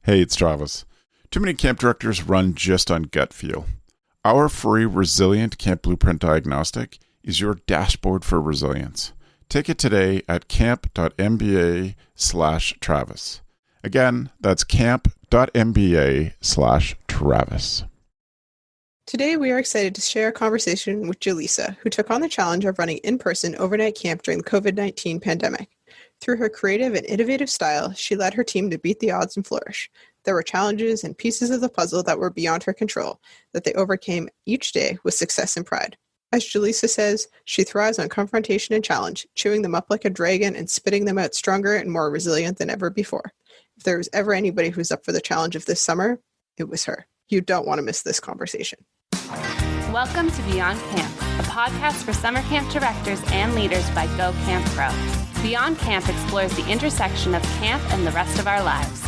Hey, it's Travis. Too many camp directors run just on gut feel. Our free Resilient Camp Blueprint Diagnostic is your dashboard for resilience. Take it today at camp.mba/Travis. Again, that's camp.mba/Travis. Today, we are excited to share a conversation with Jalisa, who took on the challenge of running in-person overnight camp during the COVID-19 pandemic. Through her creative and innovative style, she led her team to beat the odds and flourish. There were challenges and pieces of the puzzle that were beyond her control, that they overcame each day with success and pride. As Jalisa says, she thrives on confrontation and challenge, chewing them up like a dragon and spitting them out stronger and more resilient than ever before. If there was ever anybody who's up for the challenge of this summer, it was her. You don't want to miss this conversation. Welcome to Beyond Camp, a podcast for summer camp directors and leaders by Go Camp Pro. Beyond Camp explores the intersection of camp and the rest of our lives.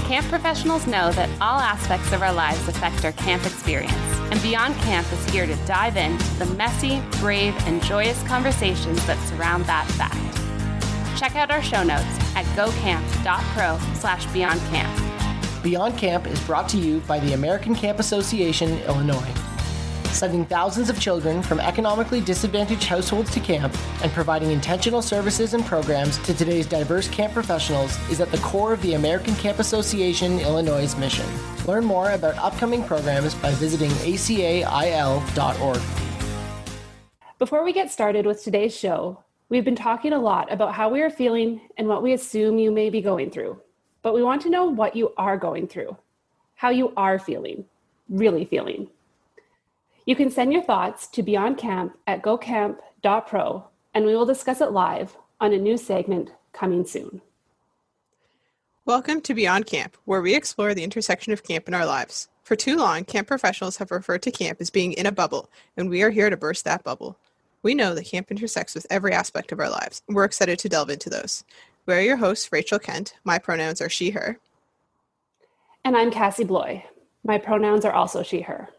Camp professionals know that all aspects of our lives affect our camp experience, and Beyond Camp is here to dive into the messy, brave, and joyous conversations that surround that fact. Check out our show notes at gocamp.pro/beyondcamp. Beyond Camp is brought to you by the American Camp Association, Illinois. Sending thousands of children from economically disadvantaged households to camp and providing intentional services and programs to today's diverse camp professionals is at the core of the American Camp Association, Illinois' mission. Learn more about upcoming programs by visiting acail.org. Before we get started with today's show, we've been talking a lot about how we are feeling and what we assume you may be going through. But we want to know what you are going through, how you are feeling, really feeling. You can send your thoughts to Beyond Camp at gocamp.pro, and we will discuss it live on a new segment coming soon. Welcome to Beyond Camp, where we explore the intersection of camp in our lives. For too long, camp professionals have referred to camp as being in a bubble, and we are here to burst that bubble. We know that camp intersects with every aspect of our lives, and we're excited to delve into those. We're your hosts, Rachel Kent. My pronouns are she, her. And I'm Cassie Bloy. My pronouns are also she, her.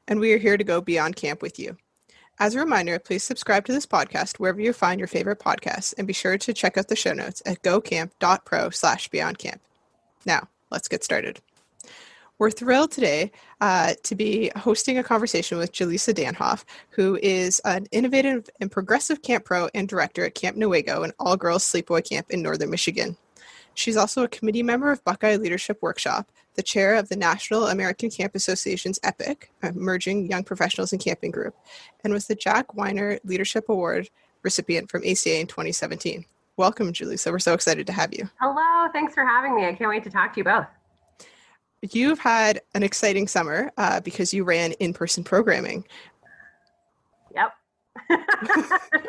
And we are here to go beyond camp with you. As a reminder, please subscribe to this podcast wherever you find your favorite podcasts, and be sure to check out the show notes at gocamp.pro/beyondcamp. Now, let's get started. We're thrilled today to be hosting a conversation with Jalisa Danhof, who is an innovative and progressive camp pro and director at Camp Newaygo, an all-girls sleepaway camp in northern Michigan. She's also a committee member of Buckeye Leadership Workshop, the chair of the National American Camp Association's EPIC, Emerging Young Professionals in Camping Group, and was the Jack Weiner Leadership Award recipient from ACA in 2017. Welcome, Jalisa. We're so excited to have you. Hello. Thanks for having me. I can't wait to talk to you both. You've had an exciting summer because you ran in-person programming. Yep.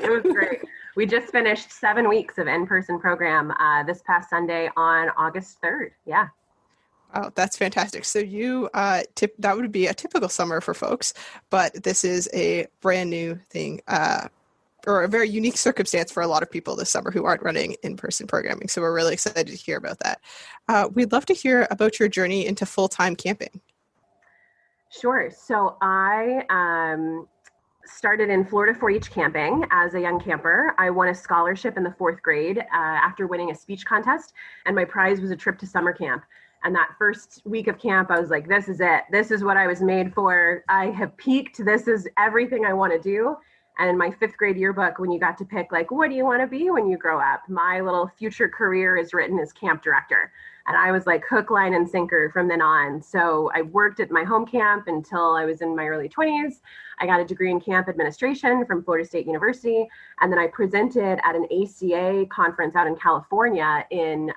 It was great. We just finished 7 weeks of in-person program this past Sunday on August 3rd. Yeah. Oh, that's fantastic. So you, that would be a typical summer for folks, but this is a brand new thing, or a very unique circumstance for a lot of people this summer who aren't running in-person programming. So we're really excited to hear about that. We'd love to hear about your journey into full-time camping. Sure. So I started in Florida 4-H camping as a young camper. I won a scholarship in the 4th grade after winning a speech contest, and my prize was a trip to summer camp. And that first week of camp, I was like, this is it. This is what I was made for. I have peaked. This is everything I want to do. And in my 5th grade yearbook, when you got to pick, like, what do you want to be when you grow up? My little future career is written as camp director. And I was like hook, line, and sinker from then on. So I worked at my home camp until I was in my early 20s. I got a degree in camp administration from Florida State University. And then I presented at an ACA conference out in California in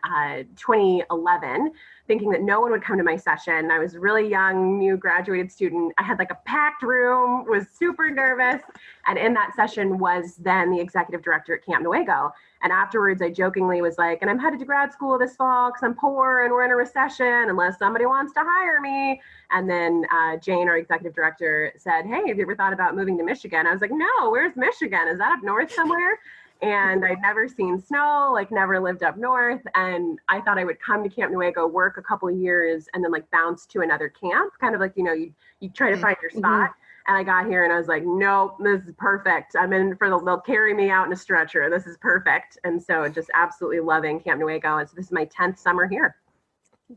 2011, thinking that no one would come to my session. I was a really young, new graduated student. I had like a packed room, was super nervous. And in that session was then the executive director at Camp Newaygo. And afterwards, I jokingly was like, and I'm headed to grad school this fall because I'm poor and we're in a recession unless somebody wants to hire me. And then Jane, our executive director, said, hey, have you ever thought about moving to Michigan? I was like, no, where's Michigan? Is that up north somewhere? And I'd never seen snow, like never lived up north. And I thought I would come to Camp Newaygo, work a couple of years, and then like bounce to another camp, kind of like, you know, you try to find your spot. And I got here and I was like, nope, this is perfect. I'm in for they'll carry me out in a stretcher. This is perfect. And so just absolutely loving Camp Newaygo. And so this is my 10th summer here.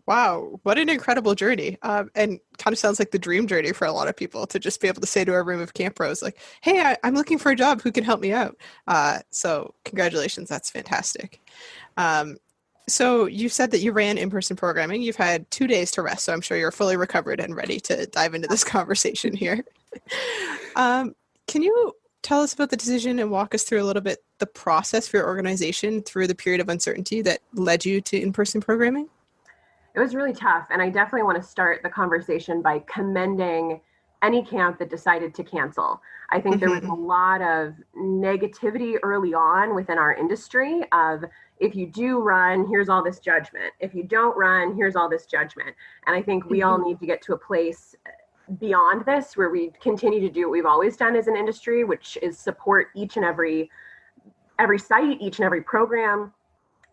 Wow, what an incredible journey. And kind of sounds like the dream journey for a lot of people to just be able to say to a room of camp pros, like, hey, I'm looking for a job. Who can help me out? So congratulations. That's fantastic. Um, so you said that you ran in-person programming. You've had 2 days to rest, so I'm sure you're fully recovered and ready to dive into this conversation here. Can you tell us about the decision and walk us through a little bit the process for your organization through the period of uncertainty that led you to in-person programming? It was really tough. And I definitely want to start the conversation by commending any camp that decided to cancel. I think there was a lot of negativity early on within our industry of, if you do run, here's all this judgment. If you don't run, here's all this judgment. And I think we all need to get to a place beyond this where we continue to do what we've always done as an industry, which is support each and every site, each and every program,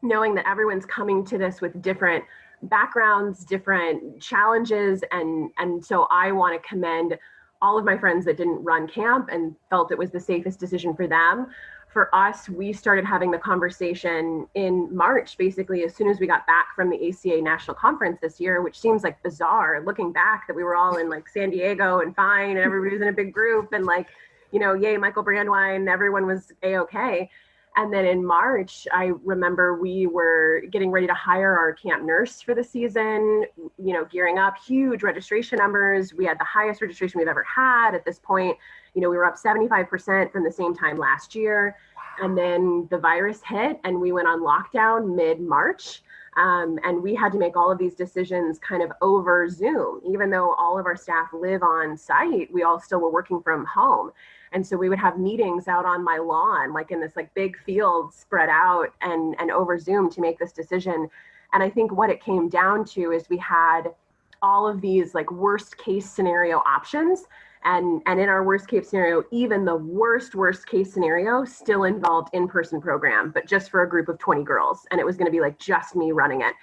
knowing that everyone's coming to this with different backgrounds, different challenges. And so I want to commend all of my friends that didn't run camp and felt it was the safest decision for them. For us, we started having the conversation in March, basically, as soon as we got back from the ACA National Conference this year, which seems like bizarre looking back that we were all in like San Diego and fine, and everybody was in a big group and like, you know, yay, Michael Brandwine, everyone was A-okay. And then in March, I remember we were getting ready to hire our camp nurse for the season, you know, gearing up, huge registration numbers. We had the highest registration we've ever had at this point. You know, we were up 75% from the same time last year. And then the virus hit and we went on lockdown mid-March. And we had to make all of these decisions kind of over Zoom. Even though all of our staff live on site, we all still were working from home. And so we would have meetings out on my lawn, like in this like big field spread out and over Zoom to make this decision. And I think what it came down to is we had all of these like worst case scenario options. And in our worst case scenario, even the worst case scenario still involved in-person program, but just for a group of 20 girls. And it was going to be like just me running it.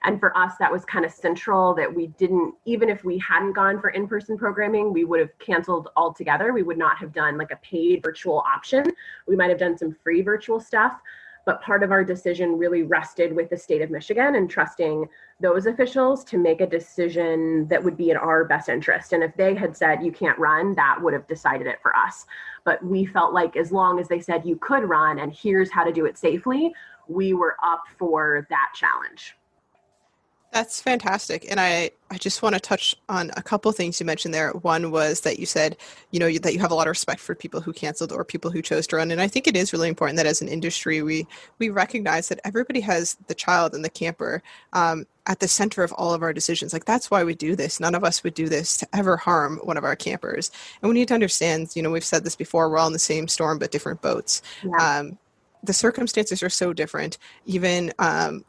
And for us, that was kind of central that we didn't, even if we hadn't gone for in-person programming, we would have canceled altogether. We would not have done like a paid virtual option. We might have done some free virtual stuff. But part of our decision really rested with the state of Michigan and trusting those officials to make a decision that would be in our best interest. And if they had said, you can't run, that would have decided it for us. But we felt like as long as they said you could run and here's how to do it safely, we were up for that challenge. That's fantastic. And I just want to touch on a couple things you mentioned there. One was that you said, you know, that you have a lot of respect for people who canceled or people who chose to run. And I think it is really important that as an industry, we recognize that everybody has the child and the camper at the center of all of our decisions. Like, that's why we do this. None of us would do this to ever harm one of our campers. And we need to understand, you know, we've said this before, we're all in the same storm, but different boats. Yeah. The circumstances are so different, even,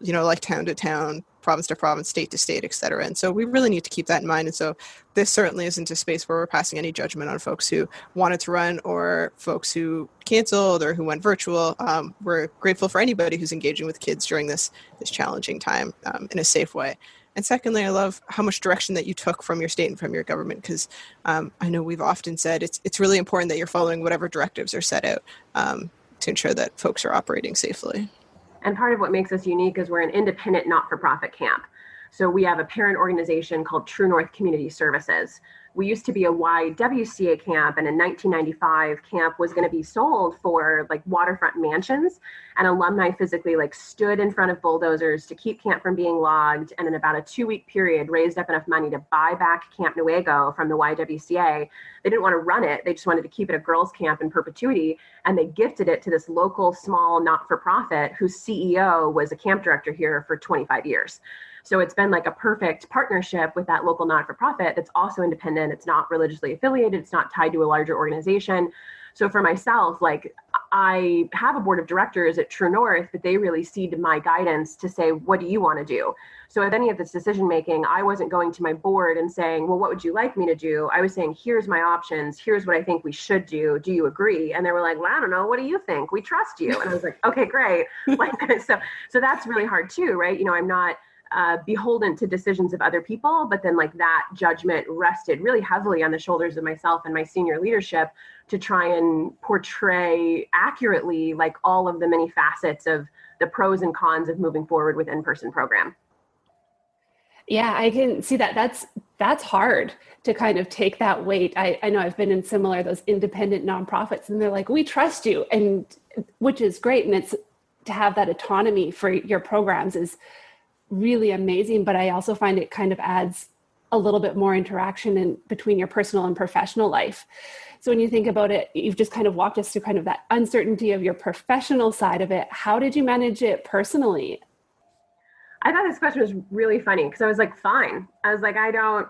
you know, like town to town, province to province, state to state, et cetera. And so we really need to keep that in mind. And so this certainly isn't a space where we're passing any judgment on folks who wanted to run or folks who canceled or who went virtual. We're grateful for anybody who's engaging with kids during this challenging time in a safe way. And secondly, I love how much direction that you took from your state and from your government, because I know we've often said it's really important that you're following whatever directives are set out to ensure that folks are operating safely. And part of what makes us unique is we're an independent, not-for-profit camp. So we have a parent organization called True North Community Services. We used to be a YWCA camp, and in 1995, camp was going to be sold for like waterfront mansions, and alumni physically like stood in front of bulldozers to keep camp from being logged, and in about a 2-week period raised up enough money to buy back Camp Newaygo from the YWCA. They didn't want to run it. They just wanted to keep it a girls' camp in perpetuity, and they gifted it to this local small not-for-profit whose CEO was a camp director here for 25 years. So it's been like a perfect partnership with that local not-for-profit that's also independent. It's not religiously affiliated. It's not tied to a larger organization. So for myself, like, I have a board of directors at True North, but they really cede my guidance to say, what do you want to do? So with any of this decision-making, I wasn't going to my board and saying, well, what would you like me to do? I was saying, here's my options. Here's what I think we should do. Do you agree? And they were like, well, I don't know. What do you think? We trust you. And I was like, okay, great. Like, so that's really hard too, right? You know, I'm not beholden to decisions of other people, but then like that judgment rested really heavily on the shoulders of myself and my senior leadership to try and portray accurately like all of the many facets of the pros and cons of moving forward with in-person program. Yeah, I can see that. That's hard to kind of take that weight. I know I've been in similar, those independent nonprofits, and they're like, we trust you, and which is great. And it's to have that autonomy for your programs is really amazing. But I also find it kind of adds a little bit more interaction in between your personal and professional life. So when you think about it, you've just kind of walked us through kind of that uncertainty of your professional side of it. How did you manage it personally? I thought this question was really funny because I was like, fine. I was like,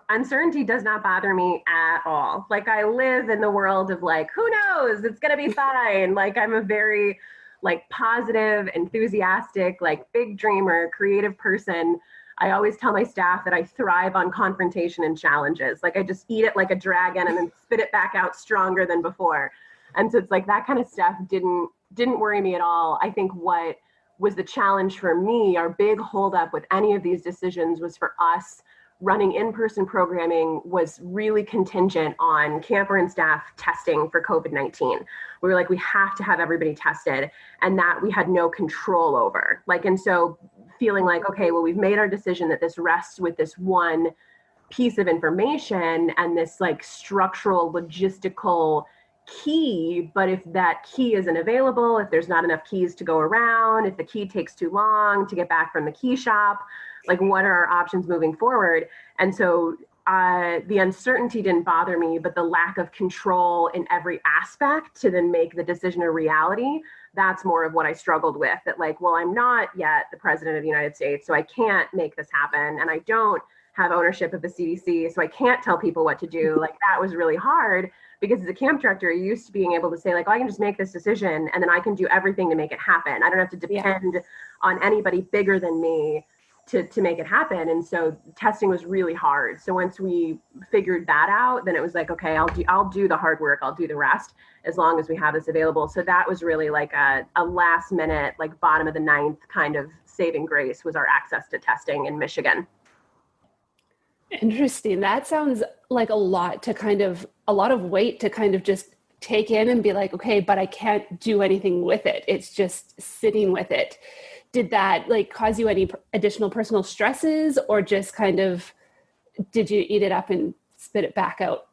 uncertainty does not bother me at all. Like I live in the world of like, who knows? It's going to be fine. Like I'm a very like positive, enthusiastic, like big dreamer, creative person. I always tell my staff that I thrive on confrontation and challenges. Like I just eat it like a dragon and then spit it back out stronger than before. And so it's like that kind of stuff didn't worry me at all. I think what was the challenge for me, our big holdup with any of these decisions was for us running in-person programming was really contingent on camper and staff testing for COVID-19. We were like, we have to have everybody tested, and that we had no control over. Like, and so feeling like, okay, well, we've made our decision that this rests with this one piece of information and this like structural, logistical key, but if that key isn't available, if there's not enough keys to go around, if the key takes too long to get back from the key shop, like what are our options moving forward? And so the uncertainty didn't bother me, but the lack of control in every aspect to then make the decision a reality, that's more of what I struggled with. That like, well, I'm not yet the president of the United States, so I can't make this happen. And I don't have ownership of the CDC, so I can't tell people what to do. Like that was really hard. Because as a camp director, you're used to being able to say, like, oh, I can just make this decision and then I can do everything to make it happen. I don't have to depend on anybody bigger than me to make it happen. And so testing was really hard. So once we figured that out, then it was like, okay, I'll do the hard work. I'll do the rest as long as we have this available. So that was really like a last minute, like bottom of the ninth kind of saving grace was our access to testing in Michigan. Interesting. That sounds like a lot of weight to kind of just take in and be like, okay, but I can't do anything with it. It's just sitting with it. Did that like cause you any additional personal stresses, or just kind of, did you eat it up and spit it back out?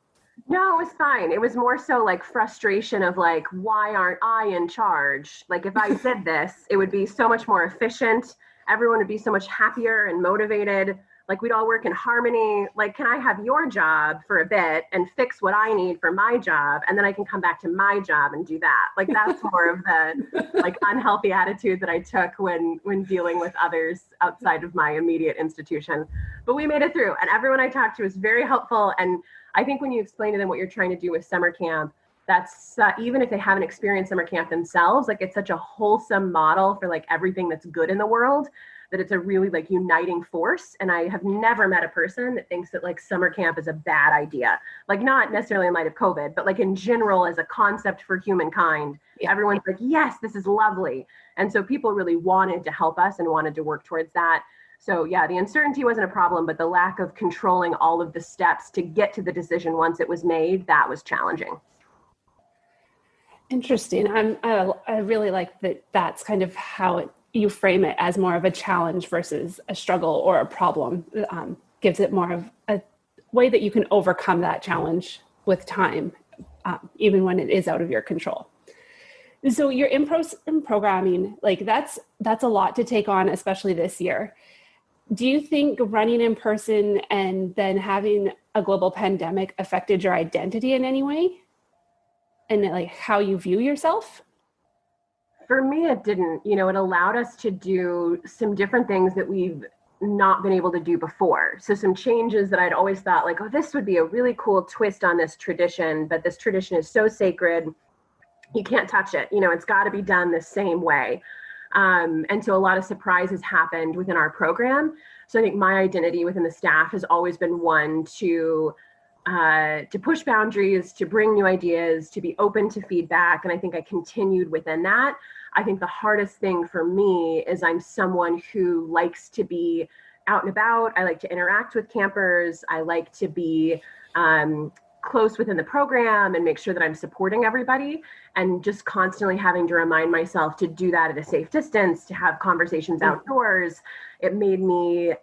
No, it was fine. It was more so like frustration of like, why aren't I in charge? Like if I did this, it would be so much more efficient. Everyone would be so much happier and motivated. Like we'd all work in harmony. Like, can I have your job for a bit and fix what I need for my job? And then I can come back to my job and do that. Like, that's more of the like unhealthy attitude that I took when dealing with others outside of my immediate institution. But we made it through, and everyone I talked to was very helpful. And I think when you explain to them what you're trying to do with summer camp, that's even if they haven't experienced summer camp themselves, like it's such a wholesome model for like everything that's good in the world, that it's a really like uniting force. And I have never met a person that thinks that like summer camp is a bad idea. Like not necessarily in light of COVID, but like in general as a concept for humankind, everyone's like, yes, this is lovely. And so people really wanted to help us and wanted to work towards that. So yeah, the uncertainty wasn't a problem, but the lack of controlling all of the steps to get to the decision once it was made, that was challenging. Interesting. I really like that. That's kind of how you frame it, as more of a challenge versus a struggle or a problem. Gives it more of a way that you can overcome that challenge with time, even when it is out of your control. So you're in programming, like that's a lot to take on, especially this year. Do you think running in person and then having a global pandemic affected your identity in any way? And like how you view yourself? For me, it didn't. You know, it allowed us to do some different things that we've not been able to do before. So some changes that I'd always thought like, oh, this would be a really cool twist on this tradition, but this tradition is so sacred, you can't touch it. You know, it's got to be done the same way. And so a lot of surprises happened within our program. So I think my identity within the staff has always been one to push boundaries, to bring new ideas, to be open to feedback. And I think I continued within that. I think the hardest thing for me is I'm someone who likes to be out and about. I like to interact with campers. I like to be close within the program and make sure that I'm supporting everybody, and just constantly having to remind myself to do that at a safe distance, to have conversations outdoors. It made me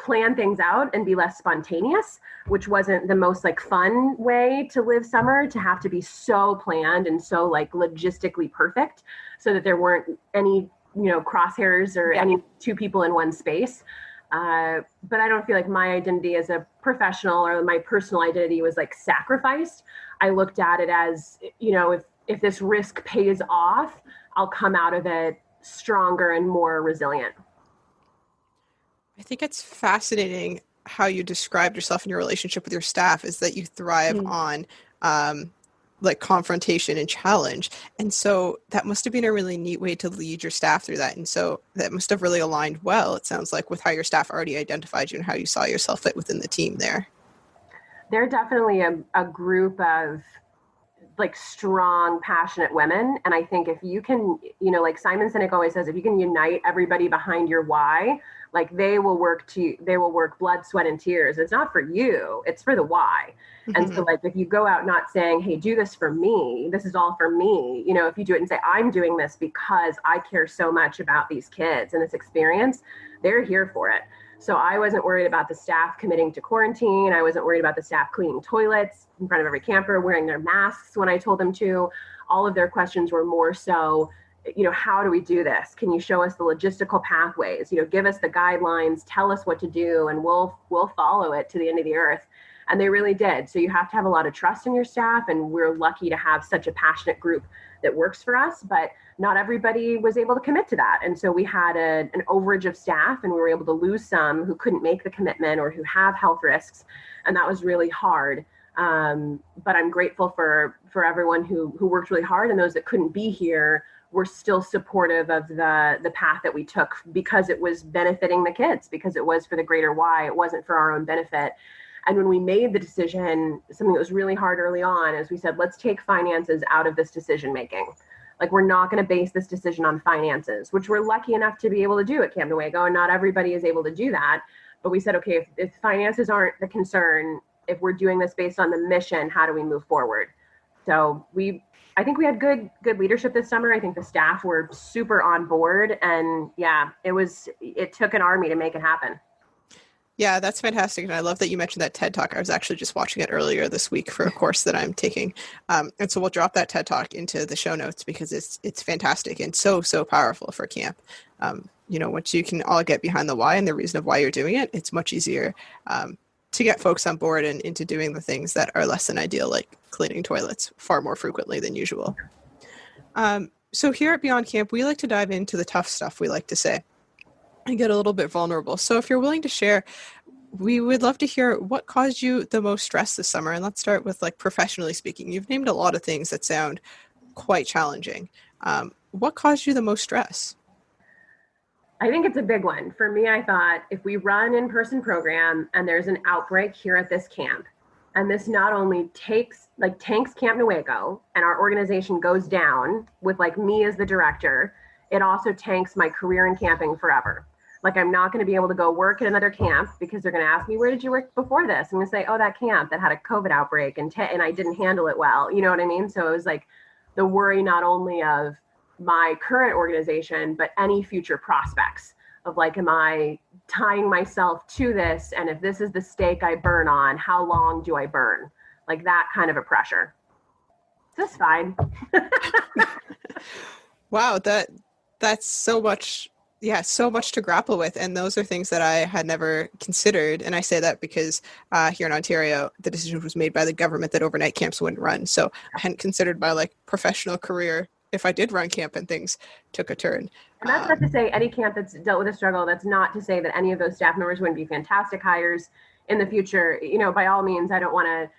plan things out and be less spontaneous, which wasn't the most like fun way to live summer, to have to be so planned and so like logistically perfect so that there weren't any, crosshairs or any two people in one space. But I don't feel like my identity as a professional or my personal identity was like sacrificed. I looked at it as, if this risk pays off, I'll come out of it stronger and more resilient. I think it's fascinating how you described yourself in your relationship with your staff, is that you thrive on like confrontation and challenge. And so that must have been a really neat way to lead your staff through that. And so that must have really aligned well, it sounds like, with how your staff already identified you and how you saw yourself fit within the team there. They're definitely a group of like strong, passionate women. And I think if you can, like Simon Sinek always says, if you can unite everybody behind your why, like they will work blood, sweat, and tears. It's not for you, it's for the why. And so like, if you go out not saying, hey, do this for me, this is all for me, if you do it and say, I'm doing this because I care so much about these kids and this experience, they're here for it. So I wasn't worried about the staff committing to quarantine. I wasn't worried about the staff cleaning toilets in front of every camper, wearing their masks when I told them to. All of their questions were more so, how do we do this? Can you show us the logistical pathways? Give us the guidelines, tell us what to do, and we'll follow it to the end of the earth. And they really did. So you have to have a lot of trust in your staff. And we're lucky to have such a passionate group that works for us, but not everybody was able to commit to that. And so we had an overage of staff, and we were able to lose some who couldn't make the commitment or who have health risks. And that was really hard. But I'm grateful for everyone who worked really hard, and those that couldn't be here were still supportive of the path that we took, because it was benefiting the kids, because it was for the greater why. It wasn't for our own benefit. And when we made the decision, something that was really hard early on is we said, let's take finances out of this decision making. Like, we're not going to base this decision on finances, which we're lucky enough to be able to do at Camp Newaygo, and not everybody is able to do that. But we said, okay, if finances aren't the concern, if we're doing this based on the mission, how do we move forward? So I think we had good leadership this summer. I think the staff were super on board, and it took an army to make it happen. Yeah, that's fantastic. And I love that you mentioned that TED Talk. I was actually just watching it earlier this week for a course that I'm taking. And so we'll drop that TED Talk into the show notes, because it's fantastic and so powerful for camp. Once you can all get behind the why and the reason of why you're doing it, it's much easier to get folks on board and into doing the things that are less than ideal, like cleaning toilets far more frequently than usual. So here at Beyond Camp, we like to dive into the tough stuff, we like to say, and get a little bit vulnerable. So if you're willing to share, we would love to hear what caused you the most stress this summer. And let's start with, like, professionally speaking. You've named a lot of things that sound quite challenging. What caused you the most stress? I think it's a big one. For me, I thought, if we run in-person program and there's an outbreak here at this camp, and this not only tanks Camp Newaygo and our organization goes down with like me as the director, it also tanks my career in camping forever. Like, I'm not going to be able to go work at another camp because they're going to ask me, where did you work before this? I'm going to say, oh, that camp that had a COVID outbreak and I didn't handle it well. You know what I mean? So it was like the worry not only of my current organization, but any future prospects of like, am I tying myself to this? And if this is the stake I burn on, how long do I burn? Like that kind of a pressure. Just fine. Wow, that's so much. Yeah, so much to grapple with. And those are things that I had never considered. And I say that because here in Ontario, the decision was made by the government that overnight camps wouldn't run. So I hadn't considered my professional career if I did run camp and things took a turn. And that's not to say any camp that's dealt with a struggle. That's not to say that any of those staff members wouldn't be fantastic hires in the future. By all means, I don't want to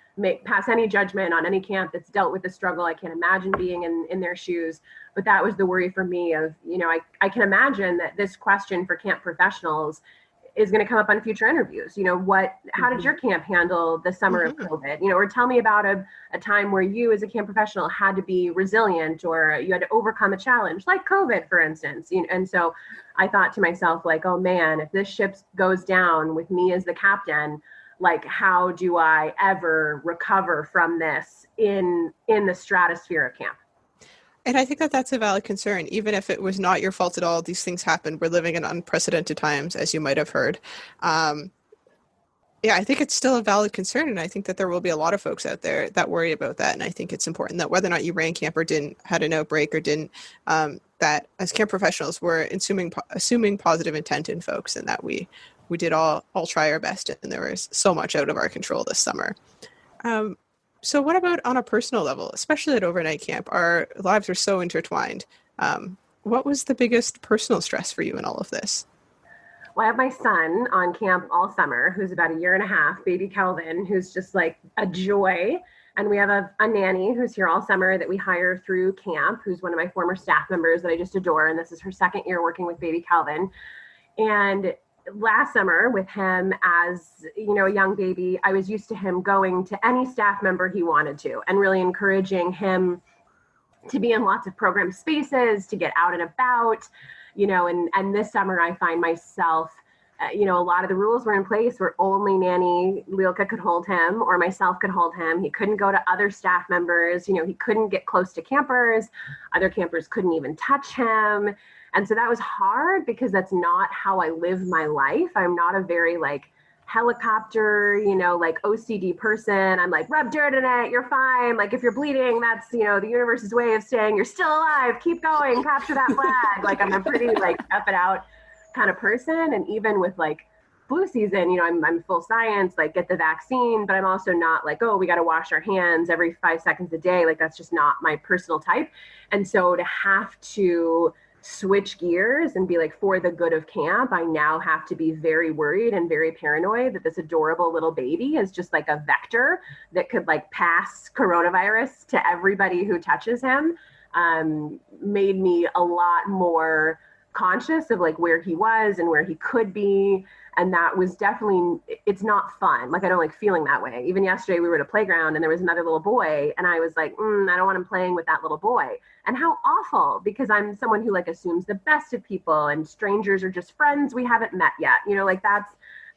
pass any judgment on any camp that's dealt with the struggle. I can't imagine being in their shoes. But that was the worry for me of, I can imagine that this question for camp professionals is going to come up on future interviews. How did your camp handle the summer of COVID? Or tell me about a time where you as a camp professional had to be resilient, or you had to overcome a challenge like COVID, for instance. And so I thought to myself, like, oh man, if this ship goes down with me as the captain, like, how do I ever recover from this in the stratosphere of camp? And I think that that's a valid concern. Even if it was not your fault at all, these things happen. We're living in unprecedented times, as you might have heard. Yeah, I think it's still a valid concern, and I think that there will be a lot of folks out there that worry about that. And I think it's important that whether or not you ran camp or didn't, had an outbreak or didn't, that as camp professionals, we're assuming positive intent in folks, and that we did all try our best, and there was so much out of our control this summer. So what about on a personal level, especially at overnight camp? Our lives are so intertwined. What was the biggest personal stress for you in all of this? Well, I have my son on camp all summer, who's about a year and a half, baby Calvin, who's just like a joy. And we have a nanny who's here all summer that we hire through camp, who's one of my former staff members that I just adore. And this is her second year working with baby Calvin. And last summer with him as, a young baby, I was used to him going to any staff member he wanted to and really encouraging him to be in lots of program spaces, to get out and about. And this summer I find myself, a lot of the rules were in place where only nanny Lilka could hold him or myself could hold him. He couldn't go to other staff members. He couldn't get close to campers. Other campers couldn't even touch him. And so that was hard because that's not how I live my life. I'm not a very helicopter, OCD person. I'm like, rub dirt in it, you're fine. Like if you're bleeding, that's, the universe's way of saying you're still alive, keep going, capture that flag. I'm a pretty up and out kind of person. And even with flu season, I'm full science, get the vaccine, but I'm also not we got to wash our hands every 5 seconds a day. That's just not my personal type. And so to have to switch gears and be for the good of camp, I now have to be very worried and very paranoid that this adorable little baby is just a vector that could pass coronavirus to everybody who touches him. Made me a lot more conscious of where he was and where he could be. And that was definitely, it's not fun. I don't like feeling that way. Even yesterday we were at a playground and there was another little boy and I was I don't want him playing with that little boy. And how awful, because I'm someone who assumes the best of people and strangers are just friends we haven't met yet.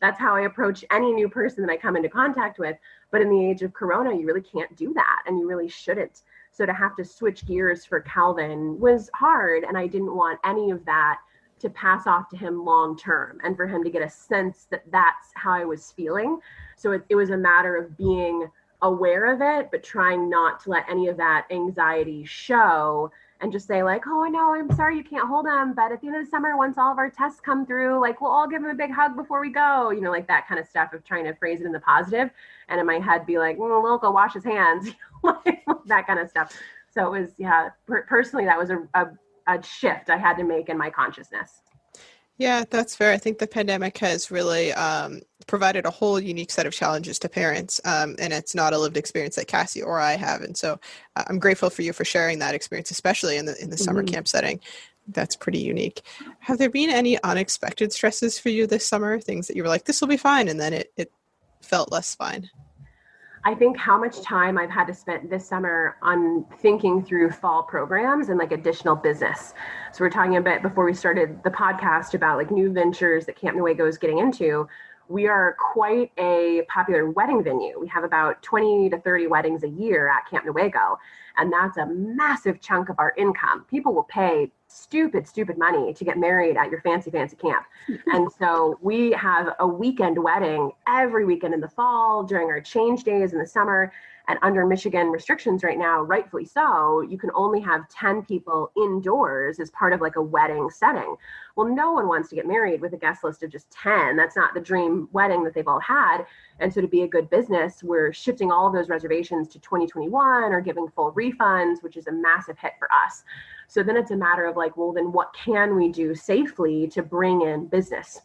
That's how I approach any new person that I come into contact with. But in the age of Corona, you really can't do that and you really shouldn't. So to have to switch gears for Calvin was hard. And I didn't want any of that to pass off to him long term and for him to get a sense that that's how I was feeling. So it was a matter of being aware of it, but trying not to let any of that anxiety show and just say oh, I know, I'm sorry you can't hold him, but at the end of the summer, once all of our tests come through, we'll all give him a big hug before we go, that kind of stuff of trying to phrase it in the positive. And in my head be we'll go wash his hands, that kind of stuff. So it was, personally, that was a shift I had to make in my consciousness. Yeah, that's fair. I think the pandemic has really provided a whole unique set of challenges to parents, and it's not a lived experience that Cassie or I have. And so I'm grateful for you for sharing that experience, especially in the summer camp setting. That's pretty unique. Have there been any unexpected stresses for you this summer? Things that you were this will be fine, and then it felt less fine? I think how much time I've had to spend this summer on thinking through fall programs and additional business. So we're talking a bit before we started the podcast about new ventures that Camp Newaygo is getting into. We are quite a popular wedding venue. We have about 20 to 30 weddings a year at Camp Newaygo, and that's a massive chunk of our income. People will pay stupid money to get married at your fancy camp. And so we have a weekend wedding every weekend in the fall during our change days in the summer. And under Michigan restrictions right now, rightfully so, you can only have 10 people indoors as part of a wedding setting. Well, no one wants to get married with a guest list of just 10. That's not the dream wedding that they've all had. And so to be a good business, we're shifting all of those reservations to 2021 or giving full refunds, which is a massive hit for us. So then it's a matter of well, then what can we do safely to bring in business?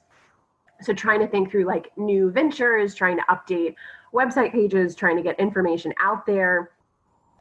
So trying to think through new ventures, trying to update website pages, trying to get information out there,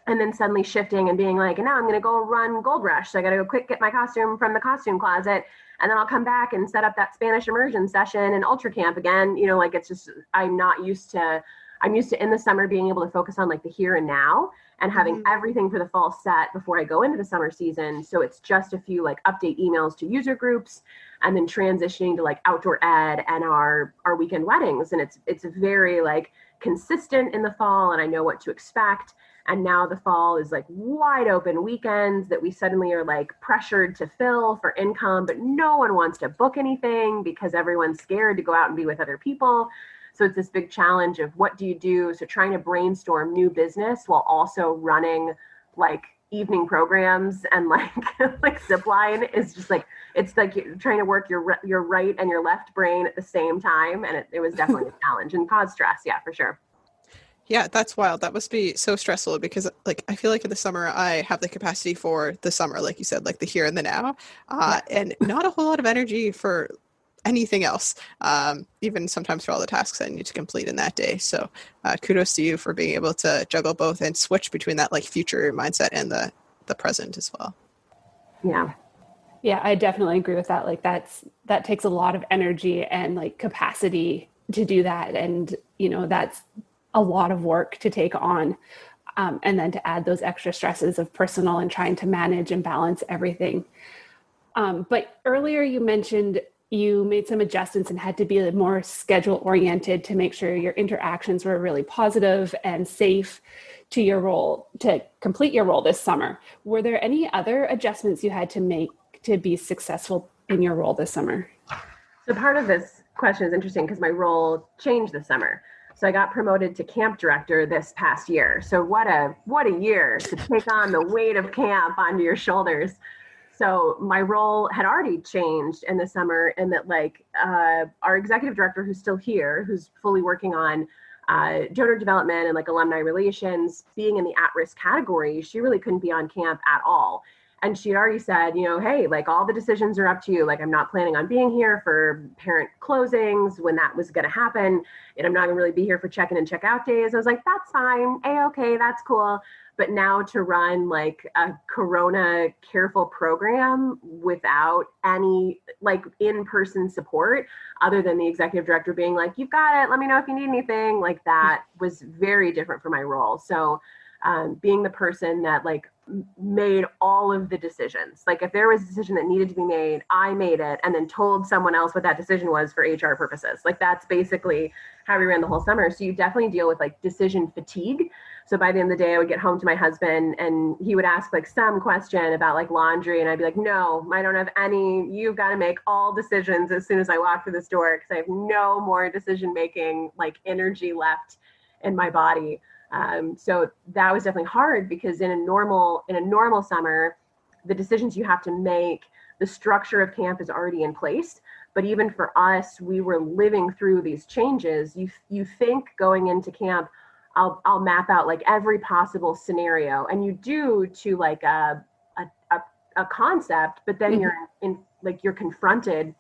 and then suddenly shifting and being now I'm going to go run Gold Rush. So I got to go quick, get my costume from the costume closet, and then I'll come back and set up that Spanish immersion session in Ultra Camp again. It's just, I'm used to in the summer being able to focus on the here and now and having everything for the fall set before I go into the summer season. So it's just a few update emails to user groups and then transitioning to outdoor ed and our weekend weddings. And it's very consistent in the fall, and I know what to expect. And now the fall is wide open weekends that we suddenly are pressured to fill for income, but no one wants to book anything because everyone's scared to go out and be with other people. So it's this big challenge of what do you do? So trying to brainstorm new business while also running like evening programs and like like zip line is just like, it's like you're trying to work your right and your left brain at the same time. And it was definitely a challenge and caused stress. Yeah, for sure. Yeah, that's wild. That must be so stressful because like I feel like in the summer I have the capacity for the summer, like you said, like the here and the now, and not a whole lot of energy for anything else, even sometimes for all the tasks I need to complete in that day. So kudos to you for being able to juggle both and switch between that like future mindset and the present as well. Yeah. Yeah, I definitely agree with that. Like that takes a lot of energy and like capacity to do that. And, you know, that's a lot of work to take on. And then to add those extra stresses of personal and trying to manage and balance everything. But earlier you mentioned you made some adjustments and had to be more schedule oriented to make sure your interactions were really positive and safe to your role, to complete your role this summer. Were there any other adjustments you had to make to be successful in your role this summer? So part of this question is interesting because my role changed this summer. So I got promoted to camp director this past year. So what a year to take on the weight of camp onto your shoulders. So my role had already changed in the summer, and that like our executive director, who's still here, who's fully working on donor development and like alumni relations, being in the at-risk category, she really couldn't be on camp at all. And she had already said, you know, hey, like all the decisions are up to you. Like I'm not planning on being here for parent closings when that was going to happen. And I'm not going to really be here for check-in and check-out days. I was like, that's fine. A-okay, that's cool. But now to run like a Corona careful program without any like in-person support other than the executive director being like, you've got it, let me know if you need anything, like that was very different for my role. So being the person that like made all of the decisions, like if there was a decision that needed to be made, I made it and then told someone else what that decision was for HR purposes. Like that's basically how we ran the whole summer. So you definitely deal with like decision fatigue. So by the end of the day, I would get home to my husband and he would ask like some question about like laundry. And I'd be like, no, I don't have any, you've got to make all decisions as soon as I walk through this door because I have no more decision-making like energy left in my body. So that was definitely hard because in a normal summer, the decisions you have to make, the structure of camp is already in place. But even for us, we were living through these changes. You think going into camp, I'll map out like every possible scenario, and you do to like a concept, but then you're confronted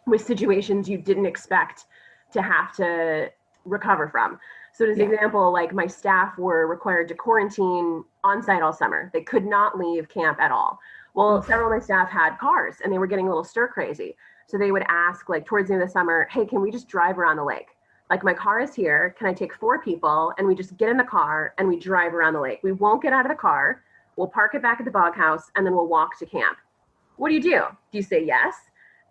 with situations you didn't expect to have to recover from. So as an example, like my staff were required to quarantine on site all summer. They could not leave camp at all. Well, several of my staff had cars and they were getting a little stir crazy. So they would ask like towards the end of the summer, hey, can we just drive around the lake? Like my car is here. Can I take 4 people and we just get in the car and we drive around the lake? We won't get out of the car. We'll park it back at the bog house and then we'll walk to camp. What do? Do you say yes?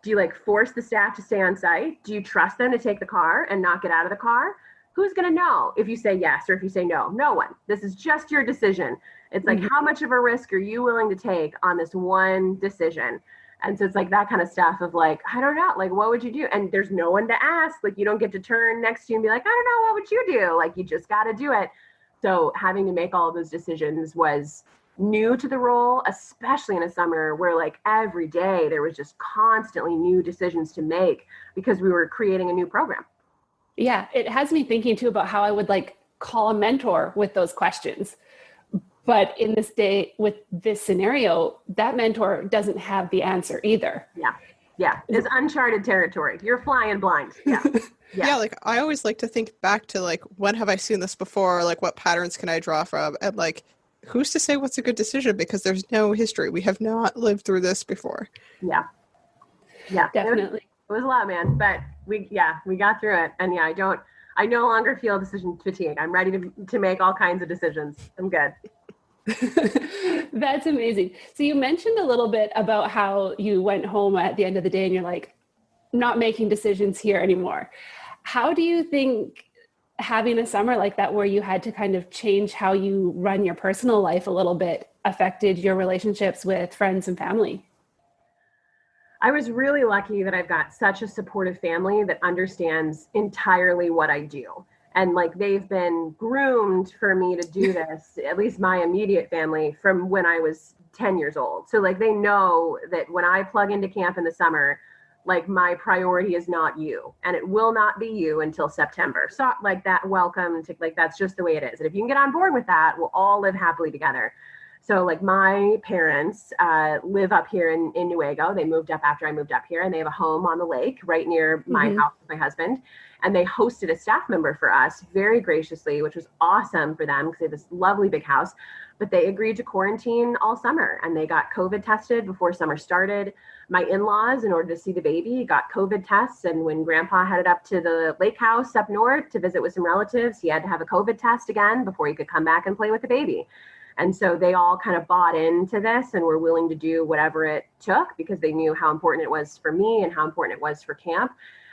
Do you like force the staff to stay on site? Do you trust them to take the car and not get out of the car? Who's going to know if you say yes or if you say no? No one. This is just your decision. It's like, how much of a risk are you willing to take on this one decision? And so it's like that kind of stuff of like, I don't know, like, what would you do? And there's no one to ask. Like, you don't get to turn next to you and be like, I don't know, what would you do? Like, you just got to do it. So having to make all of those decisions was new to the role, especially in a summer where like every day there was just constantly new decisions to make because we were creating a new program. Yeah, it has me thinking too about how I would like call a mentor with those questions. But in this day with this scenario, that mentor doesn't have the answer either. Yeah. It's uncharted territory. You're flying blind. Yeah. Yeah, like I always like to think back to like, when have I seen this before? Like what patterns can I draw from? And like, who's to say what's a good decision? Because there's no history. We have not lived through this before. Yeah, Definitely. It was a lot, man, but we got through it. And I no longer feel decision fatigue. I'm ready to make all kinds of decisions. I'm good. That's amazing. So you mentioned a little bit about how you went home at the end of the day and you're like, not making decisions here anymore. How do you think having a summer like that, where you had to kind of change how you run your personal life a little bit, affected your relationships with friends and family? I was really lucky that I've got such a supportive family that understands entirely what I do. And like they've been groomed for me to do this, at least my immediate family, from when I was 10 years old. So like they know that when I plug into camp in the summer, like my priority is not you, and it will not be you until September. So like that, welcome to, like, that's just the way it is. And if you can get on board with that, we'll all live happily together. So like my parents live up here in Newaygo. They moved up after I moved up here, and they have a home on the lake right near my house with my husband. And they hosted a staff member for us very graciously, which was awesome for them because they have this lovely big house. But they agreed to quarantine all summer, and they got COVID tested before summer started. My in-laws, in order to see the baby, got COVID tests. And when grandpa headed up to the lake house up north to visit with some relatives, he had to have a COVID test again before he could come back and play with the baby. And so they all kind of bought into this and were willing to do whatever it took because they knew how important it was for me and how important it was for camp.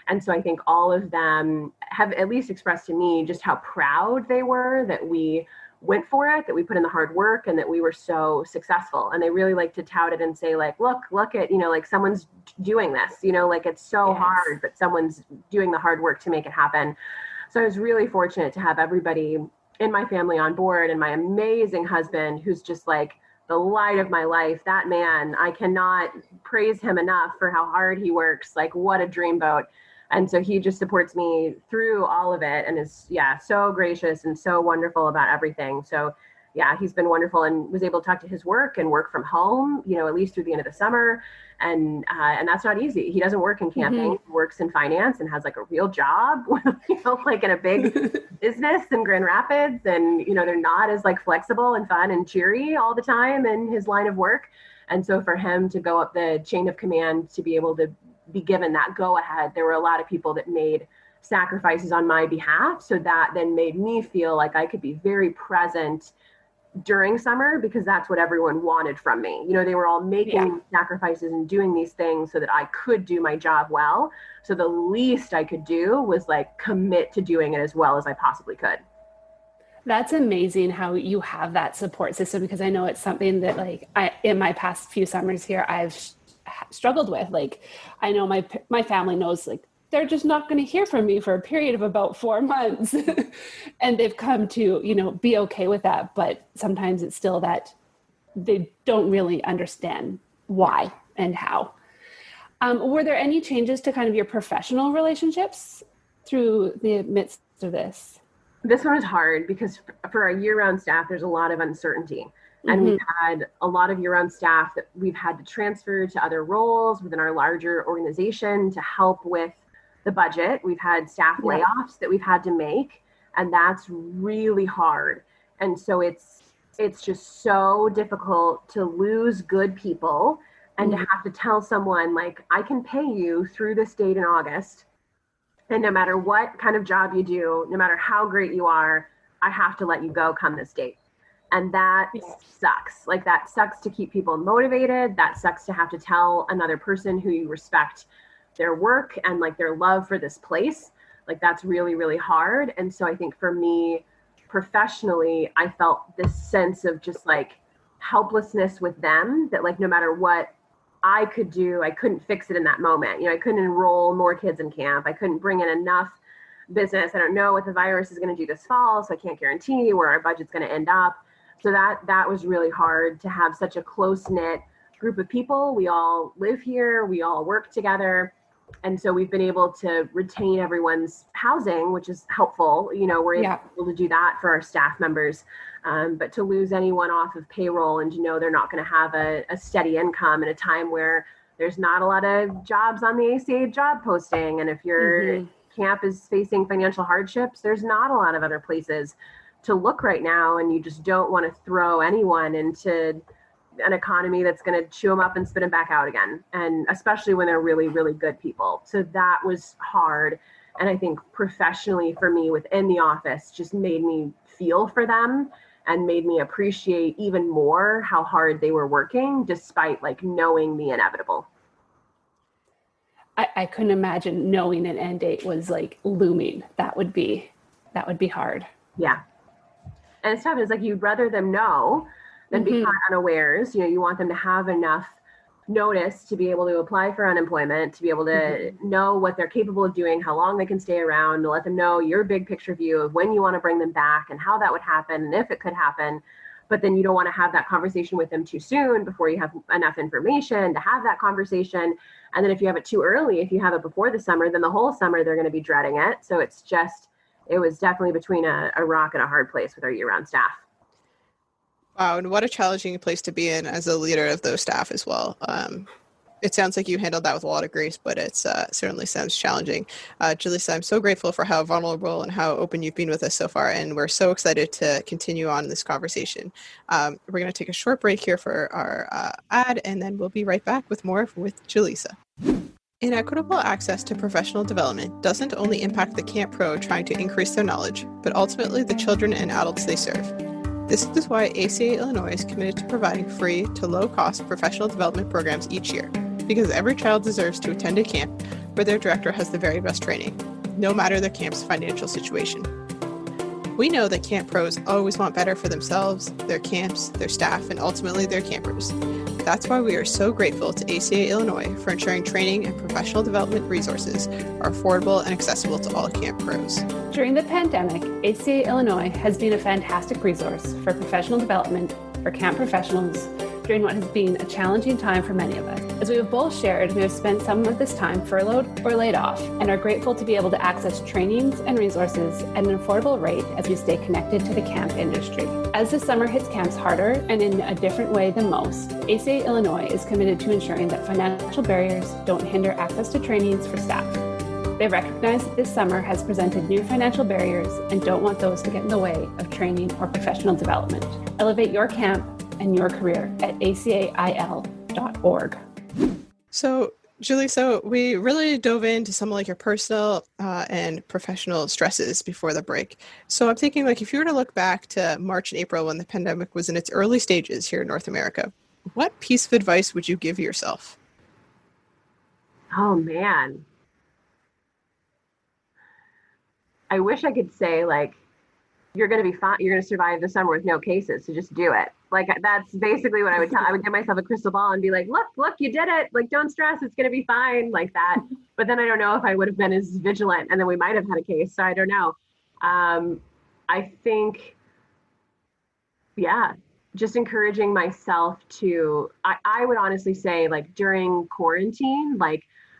And so I think all of them have at least expressed to me just how proud they were that we went for it, that we put in the hard work, and that we were so successful. And they really like to tout it and say, like, look at, like someone's doing this, like it's so hard, but someone's doing the hard work to make it happen. So I was really fortunate to have everybody in my family on board, and my amazing husband, who's just like the light of my life. That man, I cannot praise him enough for how hard he works. Like, what a dreamboat. And so he just supports me through all of it and is, so gracious and so wonderful about everything. So he's been wonderful, and was able to talk to his work and work from home, at least through the end of the summer. And that's not easy. He doesn't work in camping, he works in finance and has like a real job, like in a big business in Grand Rapids. And, they're not as like flexible and fun and cheery all the time in his line of work. And so for him to go up the chain of command, to be able to be given that go ahead, there were a lot of people that made sacrifices on my behalf. So that then made me feel like I could be very present during summer, because that's what everyone wanted from me. They were all making sacrifices and doing these things so that I could do my job well. So the least I could do was like commit to doing it as well as I possibly could. That's amazing how you have that support system, because I know it's something that like in my past few summers here, I've struggled with. Like, I know my family knows, like, they're just not going to hear from me for a period of about 4 months. And they've come to, be okay with that. But sometimes it's still that they don't really understand why and how. Were there any changes to kind of your professional relationships through the midst of this? This one is hard because for our year-round staff, there's a lot of uncertainty. And we've had a lot of year-round staff that we've had to transfer to other roles within our larger organization to help with the budget. We've had staff layoffs that we've had to make, and that's really hard. And so it's just so difficult to lose good people and to have to tell someone, like, I can pay you through this date in August, and no matter what kind of job you do, no matter how great you are, I have to let you go come this date. And that sucks. Like, that sucks to keep people motivated. That sucks to have to tell another person who you respect their work and like their love for this place. Like, that's really, really hard. And so I think for me professionally, I felt this sense of just like helplessness with them, that like, no matter what I could do, I couldn't fix it in that moment. I couldn't enroll more kids in camp. I couldn't bring in enough business. I don't know what the virus is going to do this fall, so I can't guarantee where our budget's going to end up. So that was really hard to have such a close-knit group of people. We all live here, we all work together. And so we've been able to retain everyone's housing, which is helpful. We're able to do that for our staff members. But to lose anyone off of payroll and to know they're not going to have a steady income in a time where there's not a lot of jobs on the ACA job posting. And if your camp is facing financial hardships, there's not a lot of other places to look right now. And you just don't want to throw anyone into an economy that's going to chew them up and spit them back out again. And especially when they're really, really good people. So that was hard. And I think professionally for me within the office just made me feel for them and made me appreciate even more how hard they were working, despite like knowing the inevitable. I couldn't imagine knowing an end date was like looming. That would be hard. Yeah. And it's tough. It's like, you'd rather them know than be caught unawares. You want them to have enough notice, to be able to apply for unemployment, to be able to know what they're capable of doing, how long they can stay around, to let them know your big picture view of when you want to bring them back and how that would happen and if it could happen. But then you don't want to have that conversation with them too soon before you have enough information to have that conversation. And then if you have it too early, if you have it before the summer, then the whole summer they're going to be dreading it. So it was definitely between a rock and a hard place with our year-round staff. Wow, and what a challenging place to be in as a leader of those staff as well. It sounds like you handled that with a lot of grace, but it certainly sounds challenging. Jalisa, I'm so grateful for how vulnerable and how open you've been with us so far, and we're so excited to continue on this conversation. We're going to take a short break here for our ad, and then we'll be right back with more with Jalisa. Inequitable access to professional development doesn't only impact the Camp Pro trying to increase their knowledge, but ultimately the children and adults they serve. This is why ACA Illinois is committed to providing free to low-cost professional development programs each year, because every child deserves to attend a camp where their director has the very best training, no matter their camp's financial situation. We know that camp pros always want better for themselves, their camps, their staff, and ultimately their campers. That's why we are so grateful to ACA Illinois for ensuring training and professional development resources are affordable and accessible to all camp pros. During the pandemic, ACA Illinois has been a fantastic resource for professional development for camp professionals during what has been a challenging time for many of us. As we have both shared, we have spent some of this time furloughed or laid off and are grateful to be able to access trainings and resources at an affordable rate as we stay connected to the camp industry. As the summer hits camps harder and in a different way than most, ACA Illinois is committed to ensuring that financial barriers don't hinder access to trainings for staff. They recognize that this summer has presented new financial barriers and don't want those to get in the way of training or professional development. Elevate your camp and your career at acail.org. So, Julie, we really dove into some of your personal and professional stresses before the break. So I'm thinking if you were to look back to March and April when the pandemic was in its early stages here in North America, what piece of advice would you give yourself? Oh, man. I wish I could say you're going to be fine. You're going to survive the summer with no cases. So just do it. That's basically what I would tell. I would give myself a crystal ball and be like, look, you did it. Don't stress. It's going to be fine, like that. But then I don't know if I would have been as vigilant, and then we might have had a case. So I don't know. I think, just encouraging myself to, I would honestly say during quarantine,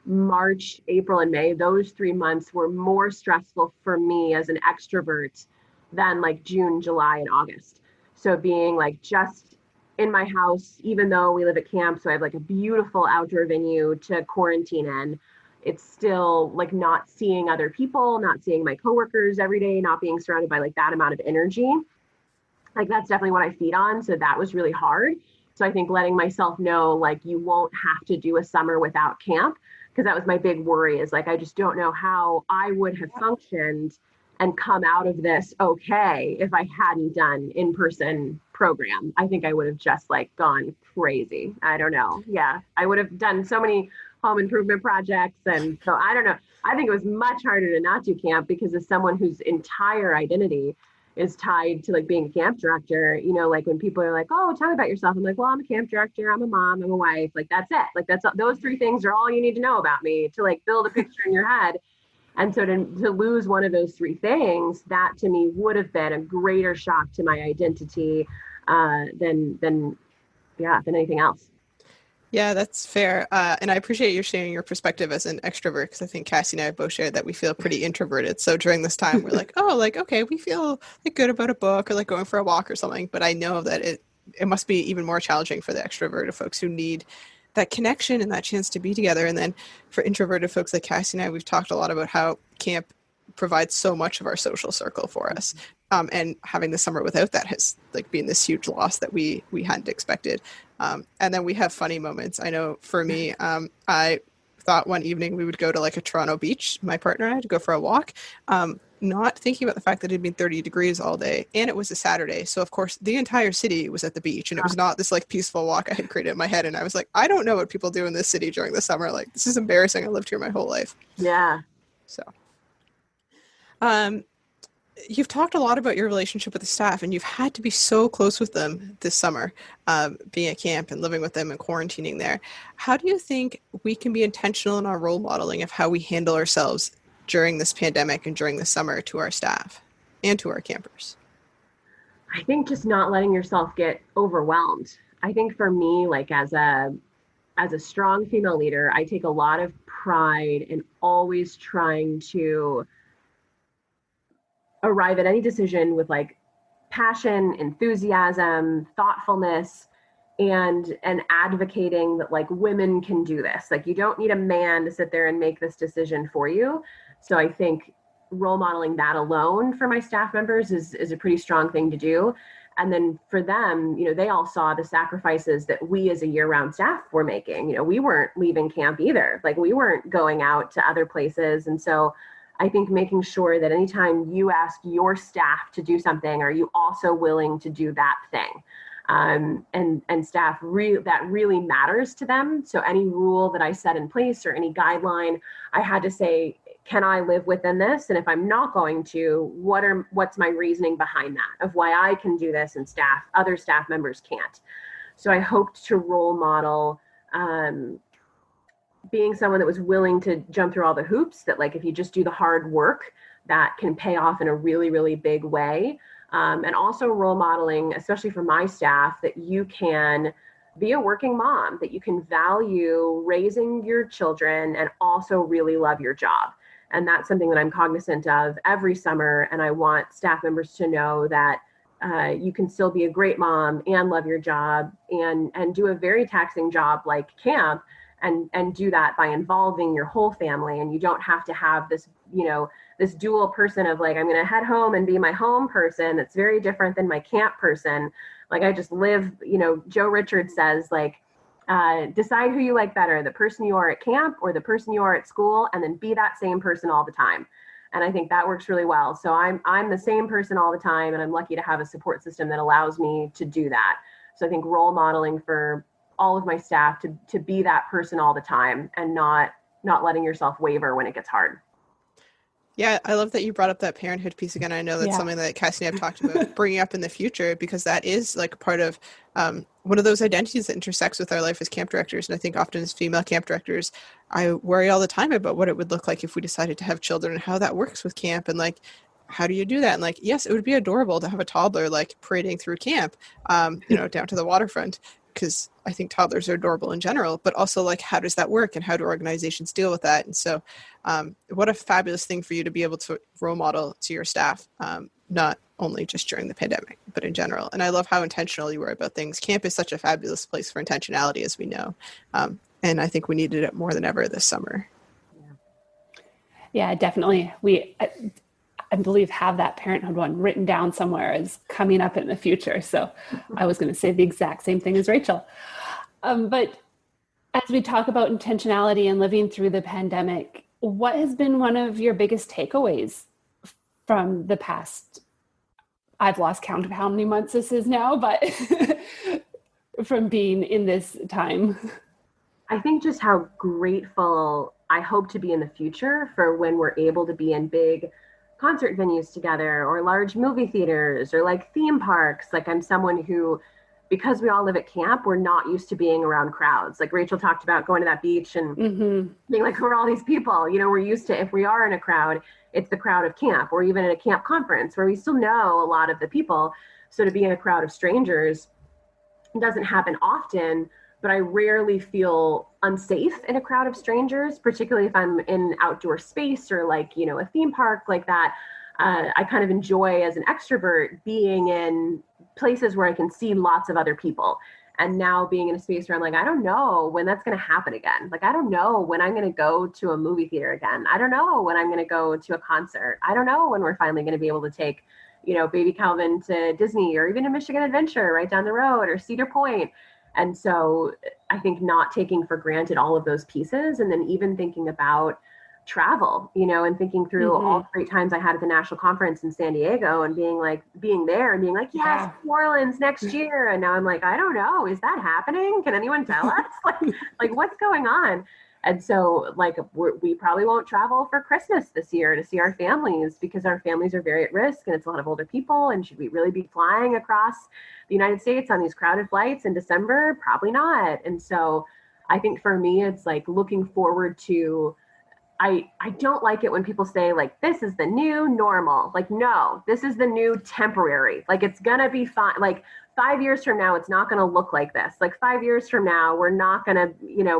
March, April, and May, those 3 months were more stressful for me as an extrovert than June, July, and August. So being just in my house, even though we live at camp, so I have a beautiful outdoor venue to quarantine in, it's still not seeing other people, not seeing my coworkers every day, not being surrounded by that amount of energy. That's definitely what I feed on. So that was really hard. So I think letting myself know, you won't have to do a summer without camp, because that was my big worry is I just don't know how I would have functioned and come out of this okay if I hadn't done in-person program. I think I would have just gone crazy. I don't know. Yeah, I would have done so many home improvement projects. And so I don't know. I think it was much harder to not do camp because as someone whose entire identity is tied to being a camp director, when people are oh, tell me about yourself. I'm well, I'm a camp director, I'm a mom, I'm a wife. That's it. Those three things are all you need to know about me to build a picture in your head. And so to lose one of those three things, that to me would have been a greater shock to my identity than anything else. Yeah, that's fair. And I appreciate you sharing your perspective as an extrovert, because I think Cassie and I both shared that we feel pretty introverted. So during this time, we're okay, we feel good about a book or going for a walk or something. But I know that it must be even more challenging for the extroverted folks who need that connection and that chance to be together. And then for introverted folks like Cassie and I, we've talked a lot about how camp provides so much of our social circle for us. And having the summer without that has been this huge loss that we hadn't expected. And then we have funny moments. I know for me, I thought one evening we would go to a Toronto beach, my partner and I, to go for a walk, not thinking about the fact that it had been 30 degrees all day. And it was a Saturday. So of course the entire city was at the beach, and it was not this peaceful walk I had created in my head. And I was I don't know what people do in this city during the summer. This is embarrassing. I lived here my whole life. Yeah. So, you've talked a lot about your relationship with the staff, and you've had to be so close with them this summer, being at camp and living with them and quarantining there. How do you think we can be intentional in our role modeling of how we handle ourselves during this pandemic and during the summer to our staff and to our campers? I think just not letting yourself get overwhelmed. I think for me, like as a strong female leader, I take a lot of pride in always trying to arrive at any decision with like passion, enthusiasm, thoughtfulness, and advocating that like women can do this. Like you don't need a man to sit there and make this decision for you. So I think role modeling that alone for my staff members is a pretty strong thing to do. And then for them, they all saw the sacrifices that we as a year-round staff were making. We weren't leaving camp either. Like we weren't going out to other places. And so I think making sure that anytime you ask your staff to do something, are you also willing to do that thing? And staff that really matters to them. So any rule that I set in place or any guideline, I had to say, can I live within this? And if I'm not going to, what's my reasoning behind that of why I can do this and other staff members can't? So I hoped to role model being someone that was willing to jump through all the hoops, that like if you just do the hard work, that can pay off in a really, really big way. And also role modeling, especially for my staff, that you can be a working mom, that you can value raising your children and also really love your job. And that's something that I'm cognizant of every summer. And I want staff members to know that you can still be a great mom and love your job and do a very taxing job like camp and do that by involving your whole family. And you don't have to have this, this dual person of like, I'm going to head home and be my home person. That's very different than my camp person. Like I just live, Joe Richard says like, decide who you like better, the person you are at camp or the person you are at school, and then be that same person all the time. And I think that works really well. So I'm the same person all the time, and I'm lucky to have a support system that allows me to do that. So I think role modeling for all of my staff to be that person all the time and not letting yourself waver when it gets hard. Yeah, I love that you brought up that parenthood piece again. I know that's something that Cassie and I have talked about bringing up in the future, because that is like part of one of those identities that intersects with our life as camp directors. And I think often as female camp directors, I worry all the time about what it would look like if we decided to have children and how that works with camp. And like, how do you do that? And like, yes, it would be adorable to have a toddler like parading through camp, down to the waterfront, because I think toddlers are adorable in general, but also like, how does that work and how do organizations deal with that? And so what a fabulous thing for you to be able to role model to your staff, not only just during the pandemic, but in general. And I love how intentional you were about things. Camp is such a fabulous place for intentionality, as we know. And I think we needed it more than ever this summer. Yeah, definitely. I believe have that parenthood one written down somewhere as coming up in the future. So I was going to say the exact same thing as Rachel. But as we talk about intentionality and living through the pandemic, what has been one of your biggest takeaways from the past? I've lost count of how many months this is now, but from being in this time. I think just how grateful I hope to be in the future for when we're able to be in big concert venues together or large movie theaters or like theme parks. Like I'm someone who, because we all live at camp, we're not used to being around crowds. Like Rachel talked about going to that beach and being like, who are all these people? We're used to, if we are in a crowd, it's the crowd of camp, or even at a camp conference where we still know a lot of the people. So to be in a crowd of strangers doesn't happen often, but I rarely feel unsafe in a crowd of strangers, particularly if I'm in outdoor space or like, a theme park like that. I kind of enjoy as an extrovert being in places where I can see lots of other people. And now being in a space where I'm like, I don't know when that's going to happen again. Like, I don't know when I'm going to go to a movie theater again. I don't know when I'm going to go to a concert. I don't know when we're finally going to be able to take, baby Calvin to Disney or even a Michigan Adventure right down the road or Cedar Point. And so I think not taking for granted all of those pieces, and then even thinking about travel, and thinking through all the great times I had at the national conference in San Diego and being there and being like, yes, New Orleans next year. And now I'm like, I don't know, is that happening? Can anyone tell us? like what's going on? And so like we probably won't travel for Christmas this year to see our families because our families are very at risk and it's a lot of older people. And should we really be flying across the United States on these crowded flights in December? Probably not. And so I think for me, it's like looking forward to, I don't like it when people say like, this is the new normal. Like, no, this is the new temporary. Like, it's going to be fine. Like 5 years from now, it's not going to look like this. Like 5 years from now, we're not going to,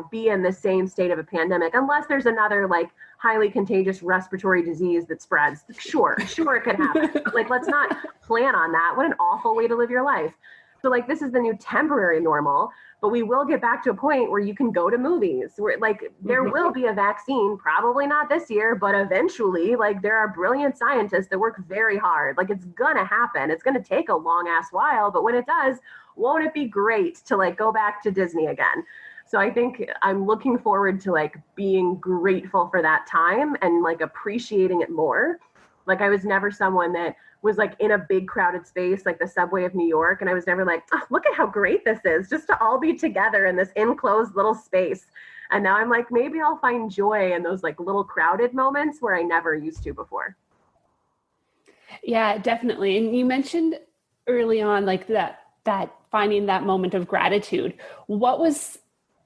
be in the same state of a pandemic unless there's another like highly contagious respiratory disease that spreads. Sure, it could happen. But like, let's not plan on that. What an awful way to live your life. So like, this is the new temporary normal, but we will get back to a point where you can go to movies where like there will be a vaccine, probably not this year, but eventually, like there are brilliant scientists that work very hard. Like it's gonna happen. It's gonna take a long ass while, but when it does, won't it be great to like go back to Disney again? So I think I'm looking forward to like being grateful for that time and like appreciating it more. Like I was never someone that was like in a big crowded space, like the subway of New York. And I was never like, oh, look at how great this is just to all be together in this enclosed little space. And now I'm like, maybe I'll find joy in those like little crowded moments where I never used to before. Yeah, definitely. And you mentioned early on, like that finding that moment of gratitude. What was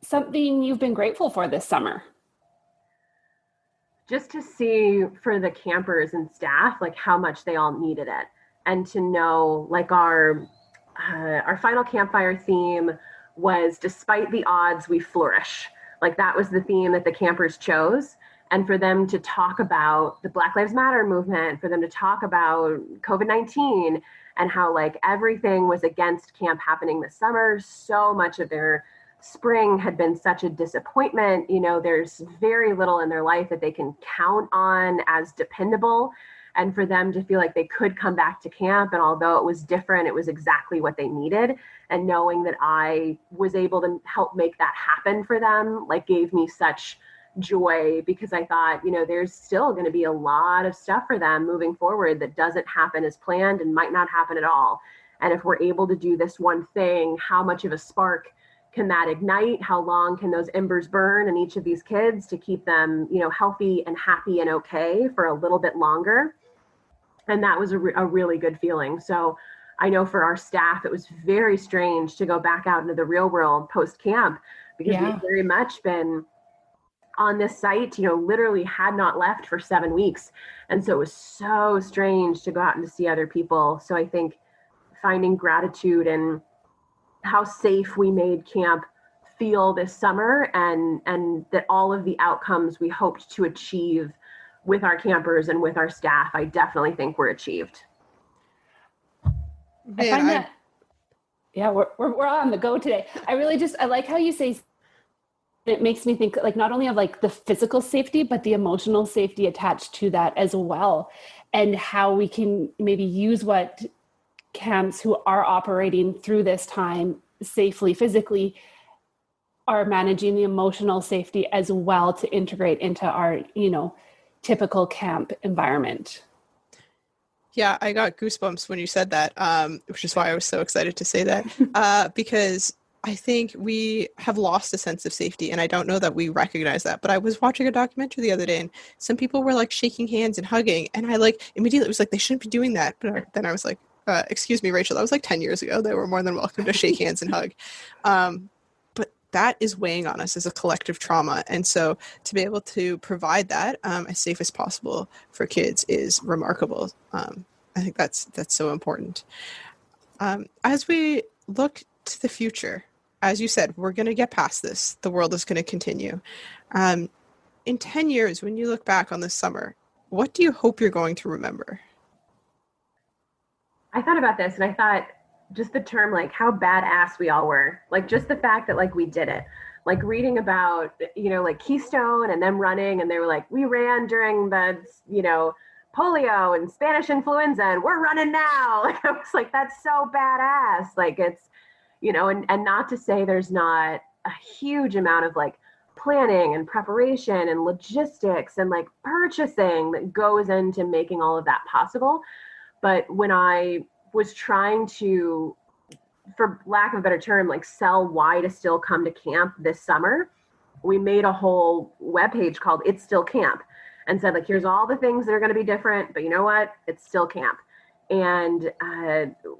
something you've been grateful for this summer? Just to see for the campers and staff, like how much they all needed it. And to know like our final campfire theme was despite the odds, we flourish. Like that was the theme that the campers chose. And for them to talk about the Black Lives Matter movement, for them to talk about COVID-19 and how like everything was against camp happening this summer, so much of their spring had been such a disappointment. There's very little in their life that they can count on as dependable. And for them to feel like they could come back to camp, and although it was different, it was exactly what they needed. And knowing that I was able to help make that happen for them, like gave me such joy, because I thought, there's still going to be a lot of stuff for them moving forward that doesn't happen as planned and might not happen at all. And if we're able to do this one thing, how much of a spark can that ignite? How long can those embers burn in each of these kids to keep them, healthy and happy and okay for a little bit longer? And that was a really good feeling. So I know for our staff, it was very strange to go back out into the real world post-camp because we've very much been on this site, literally had not left for 7 weeks. And so it was so strange to go out and to see other people. So I think finding gratitude and how safe we made camp feel this summer and that all of the outcomes we hoped to achieve with our campers and with our staff, I definitely think were achieved. I find that, we're on the go today. I like how you say, it makes me think like not only of like the physical safety, but the emotional safety attached to that as well. And how we can maybe use what camps who are operating through this time safely physically are managing the emotional safety as well to integrate into our typical camp environment. Yeah, I got goosebumps when you said that, which is why I was so excited to say that, because I think we have lost a sense of safety, and I don't know that we recognize that. But I was watching a documentary the other day, and some people were like shaking hands and hugging, and I like immediately was like, they shouldn't be doing that. But then I was like, excuse me, Rachel, that was like 10 years ago. They were more than welcome to shake hands and hug. But that is weighing on us as a collective trauma. And so to be able to provide that as safe as possible for kids is remarkable. I think that's so important. As we look to the future, as you said, we're going to get past this. The world is going to continue. In 10 years, when you look back on this summer, what do you hope you're going to remember? I thought about this and I thought just the term, like how badass we all were, like just the fact that like we did it, like reading about, like Keystone and them running and they were like, we ran during the, polio and Spanish influenza and we're running now. Like I was like, that's so badass. Like it's, and not to say there's not a huge amount of like planning and preparation and logistics and like purchasing that goes into making all of that possible. But when I was trying to, for lack of a better term, like sell why to still come to camp this summer, we made a whole webpage called It's Still Camp and said, like, here's all the things that are going to be different, but you know what? It's still camp. And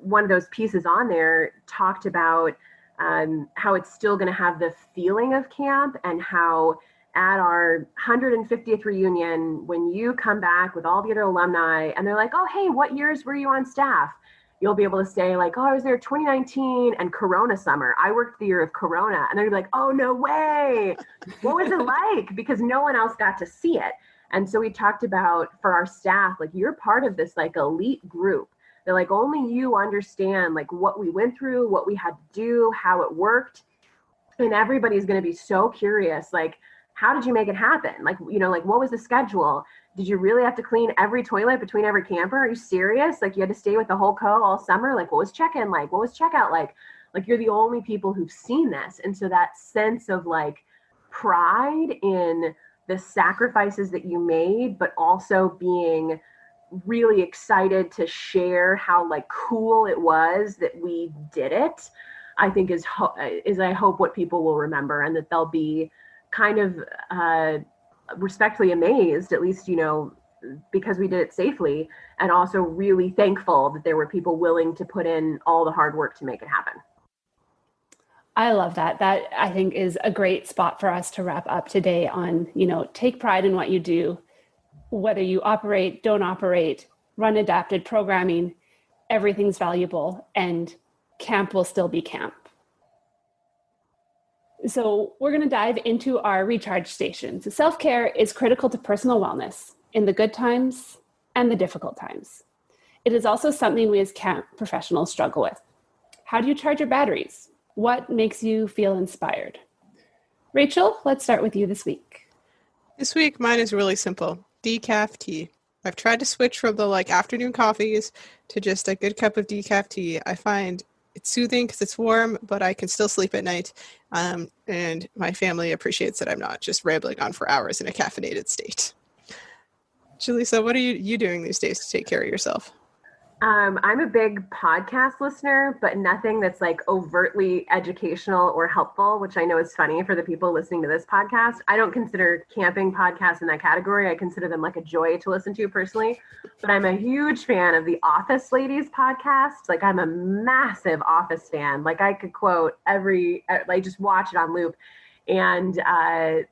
one of those pieces on there talked about how it's still going to have the feeling of camp, and how at our 150th reunion, when you come back with all the other alumni and they're like, oh, hey, what years were you on staff? You'll be able to say like, oh, I was there 2019 and Corona summer. I worked the year of Corona. And they're like, oh, no way. What was it like? Because no one else got to see it. And so we talked about, for our staff, like, you're part of this like elite group. They're like, only you understand like what we went through, what we had to do, how it worked. And everybody's going to be so curious, like, how did you make it happen? Like, you know, like, what was the schedule? Did you really have to clean every toilet between every camper? Are you serious? Like, you had to stay with the whole co all summer? Like, what was check-in like? What was checkout like? Like, you're the only people who've seen this. And so that sense of like pride in the sacrifices that you made, but also being really excited to share how like cool it was that we did it, I think is I hope what people will remember, and that they'll be kind of respectfully amazed, at least, you know, because we did it safely, and also really thankful that there were people willing to put in all the hard work to make it happen. I love that. That, I think, is a great spot for us to wrap up today on, you know, take pride in what you do, whether you operate, don't operate, run adapted programming, everything's valuable, and camp will still be camp. So we're going to dive into our recharge stations. Self-care is critical to personal wellness in the good times and the difficult times. It is also something we as camp professionals struggle with. How do you charge your batteries? What makes you feel inspired? Rachel, let's start with you this week. This week, mine is really simple. Decaf tea. I've tried to switch from the like afternoon coffees to just a good cup of decaf tea. I find it's soothing because it's warm, but I can still sleep at night. And my family appreciates that I'm not just rambling on for hours in a caffeinated state. Jalisa, what are you doing these days to take care of yourself? I'm a big podcast listener, but nothing that's like overtly educational or helpful, which I know is funny for the people listening to this podcast. I don't consider camping podcasts in that category. I consider them like a joy to listen to personally, but I'm a huge fan of the Office Ladies podcast. Like, I'm a massive Office fan. Like, I could quote like just watch it on loop. And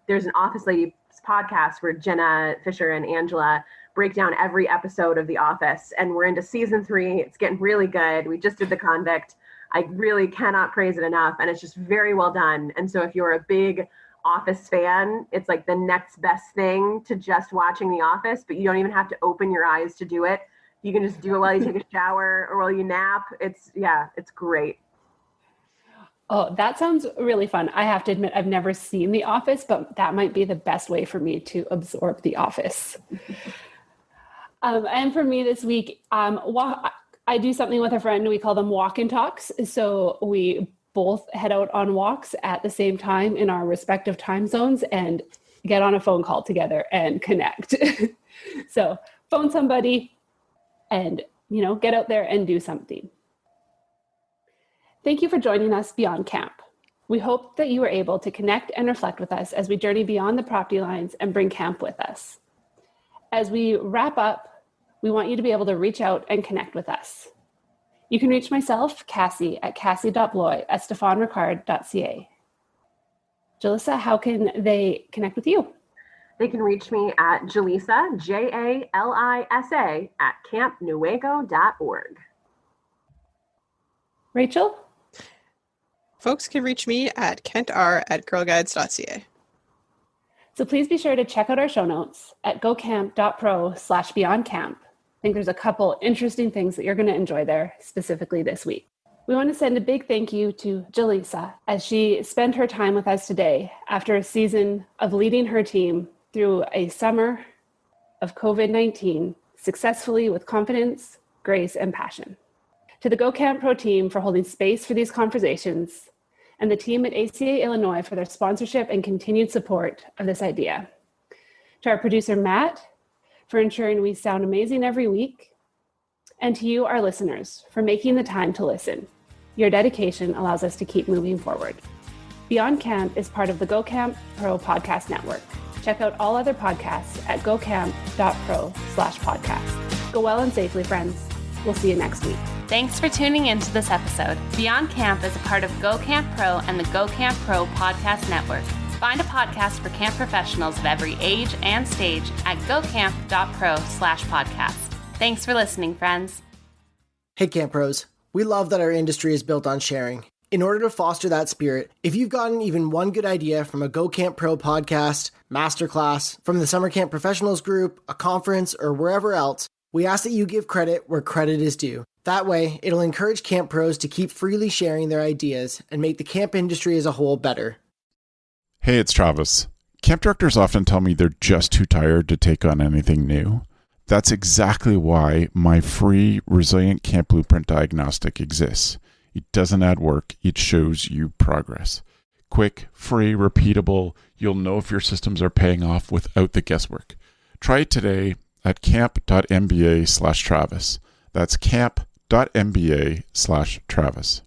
there's an Office Ladies podcast where Jenna Fisher and Angela break down every episode of The Office, and we're into season 3. It's getting really good. We just did The Convict. I really cannot praise it enough, and it's just very well done. And so if you're a big Office fan, it's like the next best thing to just watching The Office, but you don't even have to open your eyes to do it. You can just do it while you take a shower or while you nap. It's great. Oh, that sounds really fun. I have to admit, I've never seen The Office, but that might be the best way for me to absorb The Office. And for me this week, I do something with a friend. We call them walk and talks. So we both head out on walks at the same time in our respective time zones and get on a phone call together and connect. So phone somebody and, you know, get out there and do something. Thank you for joining us beyond camp. We hope that you were able to connect and reflect with us as we journey beyond the property lines and bring camp with us. As we wrap up, we want you to be able to reach out and connect with us. You can reach myself, Cassie, at cassie.bloy@stephanericard.ca. Jalisa, how can they connect with you? They can reach me at Jalisa, Jalisa, at campnewaygo.org. Rachel? Folks can reach me at kentar@girlguides.ca. So please be sure to check out our show notes at gocamp.pro/beyondcamp. I think there's a couple interesting things that you're going to enjoy there, specifically this week. We want to send a big thank you to Jalisa as she spent her time with us today after a season of leading her team through a summer of COVID-19 successfully with confidence, grace, and passion. To the Go Camp Pro team for holding space for these conversations, and the team at ACA Illinois for their sponsorship and continued support of this idea. To our producer, Matt, for ensuring we sound amazing every week. And to you, our listeners, for making the time to listen. Your dedication allows us to keep moving forward. Beyond Camp is part of the Go Camp Pro podcast network. Check out all other podcasts at gocamp.pro/podcast. Go well and safely, friends. We'll see you next week. Thanks for tuning in to this episode. Beyond Camp is a part of Go Camp Pro and the Go Camp Pro podcast network. Find a podcast for camp professionals of every age and stage at gocamp.pro/podcast. Thanks for listening, friends. Hey, Camp Pros. We love that our industry is built on sharing. In order to foster that spirit, if you've gotten even one good idea from a Go Camp Pro podcast, masterclass, from the Summer Camp Professionals group, a conference, or wherever else, we ask that you give credit where credit is due. That way, it'll encourage camp pros to keep freely sharing their ideas and make the camp industry as a whole better. Hey, it's Travis. Camp directors often tell me they're just too tired to take on anything new. That's exactly why my free Resilient Camp Blueprint Diagnostic exists. It doesn't add work, it shows you progress. Quick, free, repeatable, you'll know if your systems are paying off without the guesswork. Try it today at camp.mba/Travis. That's camp.mba/Travis.